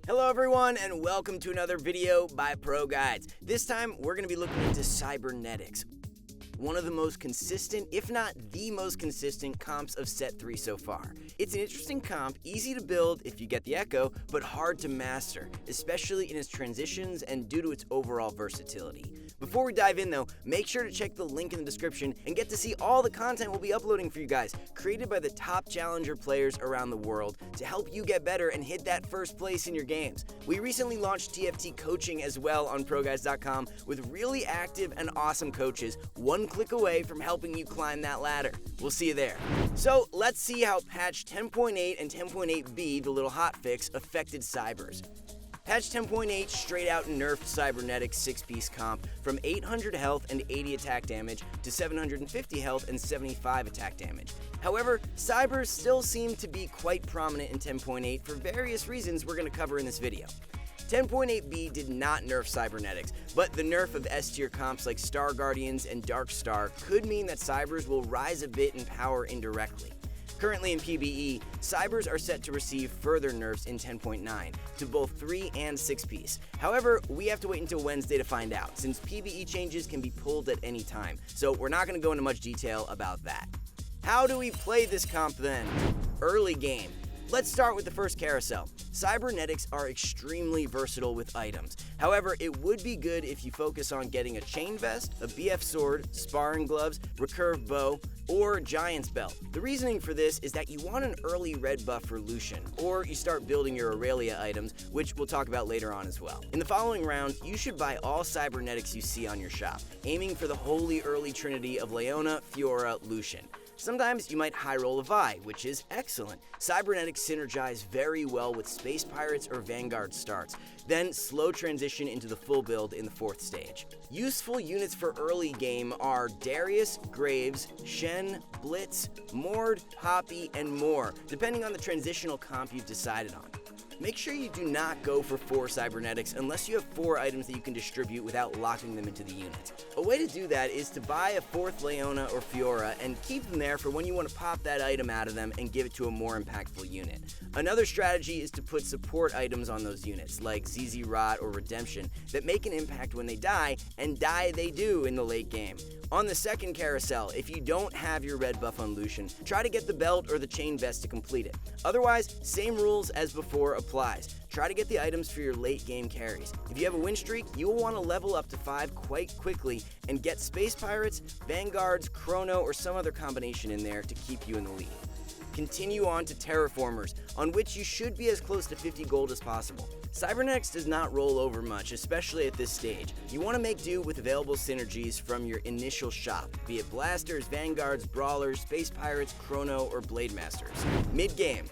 Hello everyone and welcome to another video by ProGuides. This time we're going to be looking into Cybernetics, one of the most consistent, if not the most consistent comps of set 3 so far. It's an interesting comp, easy to build if you get the echo, but hard to master, especially in its transitions and due to its overall versatility. Before we dive in though, make sure to check the link in the description and get to see all the content we'll be uploading for you guys, created by the top challenger players around the world to help you get better and hit that first place in your games. We recently launched TFT coaching as well on ProGuides.com with really active and awesome coaches, one click away from helping you climb that ladder. We'll see you there. So let's see how patch 10.8 and 10.8b, the little hotfix, affected Cybers. Patch 10.8 straight out nerfed Cybernetics 6-piece comp from 800 health and 80 attack damage to 750 health and 75 attack damage. However, Cybers still seem to be quite prominent in 10.8 for various reasons we're going to cover in this video. 10.8b did not nerf Cybernetics, but the nerf of S-tier comps like Star Guardians and Dark Star could mean that Cybers will rise a bit in power indirectly. Currently in PBE, Cybers are set to receive further nerfs in 10.9 to both 3 and 6-piece. However, we have to wait until Wednesday to find out, since PBE changes can be pulled at any time, so we're not going to go into much detail about that. How do we play this comp then? Early game. Let's start with the first carousel. Cybernetics are extremely versatile with items. However, it would be good if you focus on getting a chain vest, a BF sword, sparring gloves, recurve bow, or Giant's Belt. The reasoning for this is that you want an early red buff for Lucian, or you start building your Aurelia items, which we'll talk about later on as well. In the following round, you should buy all Cybernetics you see on your shop, aiming for the holy early trinity of Leona, Fiora, Lucian. Sometimes you might high roll a Vi, which is excellent. Cybernetics synergize very well with Space Pirates or Vanguard starts, then slow transition into the full build in the 4th stage. Useful units for early game are Darius, Graves, Shen, Blitz, Mord, Hoppy, and more, depending on the transitional comp you've decided on. Make sure you do not go for 4 Cybernetics unless you have 4 items that you can distribute without locking them into the unit. A way to do that is to buy a 4th Leona or Fiora and keep them there for when you want to pop that item out of them and give it to a more impactful unit. Another strategy is to put support items on those units, like ZZ Rot or Redemption, that make an impact when they die, and die they do in the late game. On the second carousel, if you don't have your red buff on Lucian, try to get the belt or the chain vest to complete it. Otherwise, same rules as before applies. Try to get the items for your late game carries. If you have a win streak, you will want to level up to 5 quite quickly and get Space Pirates, Vanguards, Chrono, or some other combination in there to keep you in the lead. Continue on to Terraformers, on which you should be as close to 50 gold as possible. Cybernetics does not roll over much, especially at this stage. You want to make do with available synergies from your initial shop, be it Blasters, Vanguards, Brawlers, Space Pirates, Chrono, or Blademasters. Mid-game.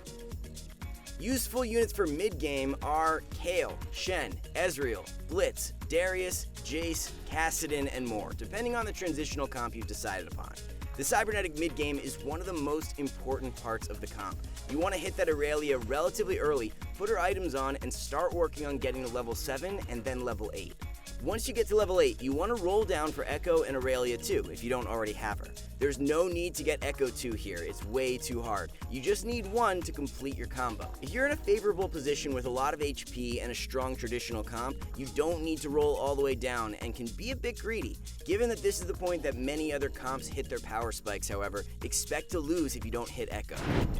Useful units for mid-game are Kale, Shen, Ezreal, Blitz, Darius, Jace, Kassadin, and more, depending on the transitional comp you've decided upon. The Cybernetic mid-game is one of the most important parts of the comp. You want to hit that Aurelia relatively early, put her items on, and start working on getting to level 7 and then level 8. Once you get to level 8, you want to roll down for Echo and Aurelia 2 if you don't already have her. There's no need to get Echo 2 here, it's way too hard. You just need 1 to complete your combo. If you're in a favorable position with a lot of HP and a strong traditional comp, you don't need to roll all the way down and can be a bit greedy. Given that this is the point that many other comps hit their power spikes, however, expect to lose if you don't hit Echo.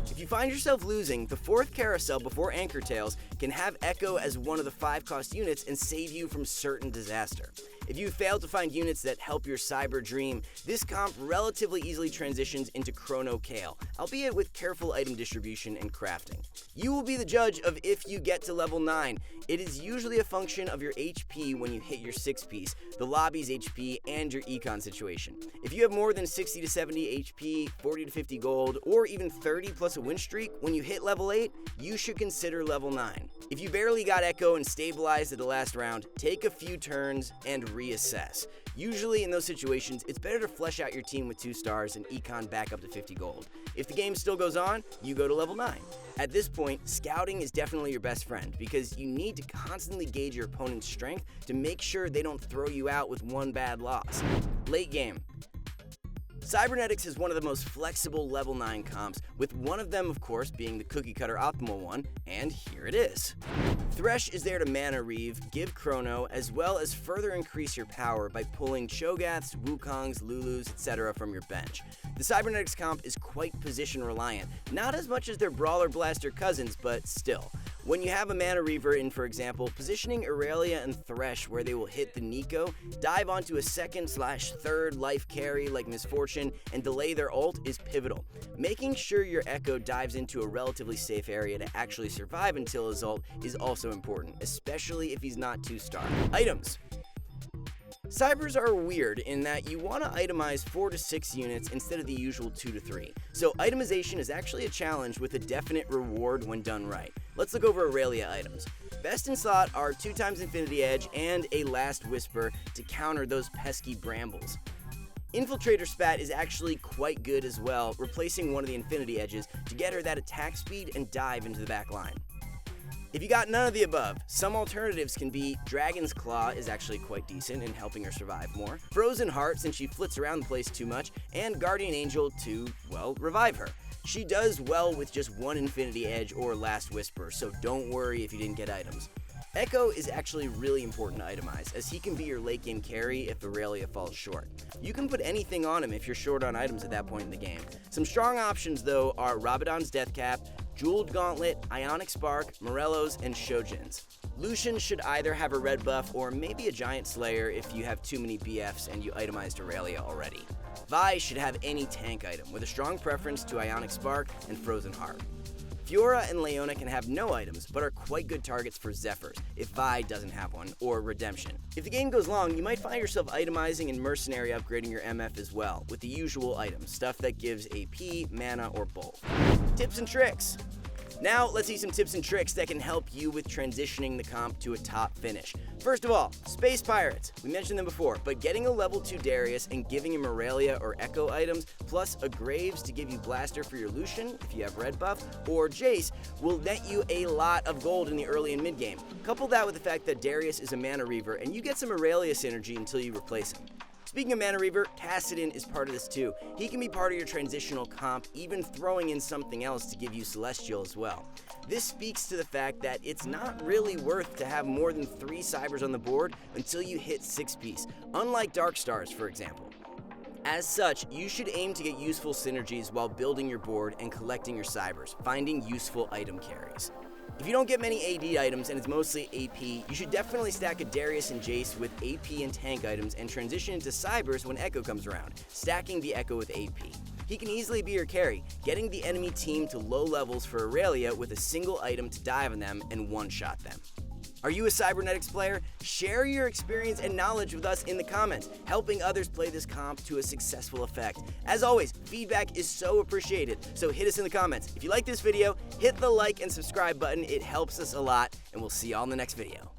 If you find yourself losing, the 4th carousel before Anchor Tails can have Echo as one of the 5-cost units and save you from certain disaster. If you fail to find units that help your cyber dream, this comp relatively easily transitions into Chrono Kale, albeit with careful item distribution and crafting. You will be the judge of if you get to level 9. It is usually a function of your HP when you hit your 6-piece, the lobby's HP, and your econ situation. If you have more than 60 to 70 HP, 40 to 50 gold, or even 30 plus a win streak, when you hit level 8, you should consider level 9. If you barely got Echo and stabilized at the last round, take a few turns and reassess. Usually in those situations, it's better to flesh out your team with 2 stars and econ back up to 50 gold. If the game still goes on, you go to level 9. At this point, scouting is definitely your best friend because you need to constantly gauge your opponent's strength to make sure they don't throw you out with one bad loss. Late game. Cybernetics is one of the most flexible level 9 comps, with one of them of course being the cookie cutter optimal one, and here it is. Thresh is there to mana reave, give chrono, as well as further increase your power by pulling Cho'Gaths, Wukongs, Lulus, etc. from your bench. The Cybernetics comp is quite position reliant, not as much as their Brawler Blaster cousins, but still. When you have a mana reaver in, for example, positioning Irelia and Thresh where they will hit the Nico, dive onto a second/third life carry like Misfortune, and delay their ult is pivotal. Making sure your Echo dives into a relatively safe area to actually survive until his ult is also important, especially if he's not 2-star. Items. Cybers are weird in that you want to itemize 4 to 6 units instead of the usual 2 to 3, so itemization is actually a challenge with a definite reward when done right. Let's look over Irelia items. Best in slot are 2x Infinity Edge and a Last Whisper to counter those pesky brambles. Infiltrator Spat is actually quite good as well, replacing one of the Infinity Edges to get her that attack speed and dive into the back line. If you got none of the above, some alternatives can be Dragon's Claw is actually quite decent in helping her survive more, Frozen Heart since she flits around the place too much, and Guardian Angel to, well, revive her. She does well with just one Infinity Edge or Last Whisper, so don't worry if you didn't get items. Echo is actually really important to itemize, as he can be your late game carry if Irelia falls short. You can put anything on him if you're short on items at that point in the game. Some strong options though are Rabadon's Death Cap, Jeweled Gauntlet, Ionic Spark, Morello's, and Shojin's. Lucian should either have a red buff or maybe a Giant Slayer if you have too many BFs and you itemized Irelia already. Vi should have any tank item with a strong preference to Ionic Spark and Frozen Heart. Fiora and Leona can have no items, but are quite good targets for Zephyrs, if Vi doesn't have one, or Redemption. If the game goes long, you might find yourself itemizing and Mercenary upgrading your MF as well, with the usual items, stuff that gives AP, mana, or both. Tips and tricks. Now, let's see some tips and tricks that can help you with transitioning the comp to a top finish. First of all, Space Pirates. We mentioned them before, but getting a level 2 Darius and giving him Irelia or Echo items, plus a Graves to give you Blaster for your Lucian, if you have red buff, or Jace, will net you a lot of gold in the early and mid game. Couple that with the fact that Darius is a mana reaver, and you get some Irelia synergy until you replace him. Speaking of Mana Reaver, Kassadin is part of this too. He can be part of your transitional comp, even throwing in something else to give you Celestial as well. This speaks to the fact that it's not really worth to have more than 3 Cybers on the board until you hit 6-piece, unlike Dark Stars for example. As such, you should aim to get useful synergies while building your board and collecting your Cybers, finding useful item carries. If you don't get many AD items and it's mostly AP, you should definitely stack a Darius and Jace with AP and tank items and transition into Cybers when Echo comes around, stacking the Echo with AP. He can easily be your carry, getting the enemy team to low levels for Irelia with a single item to dive on them and one-shot them. Are you a Cybernetics player? Share your experience and knowledge with us in the comments, helping others play this comp to a successful effect. As always, feedback is so appreciated, so hit us in the comments. If you like this video, hit the like and subscribe button. It helps us a lot, and we'll see y'all in the next video.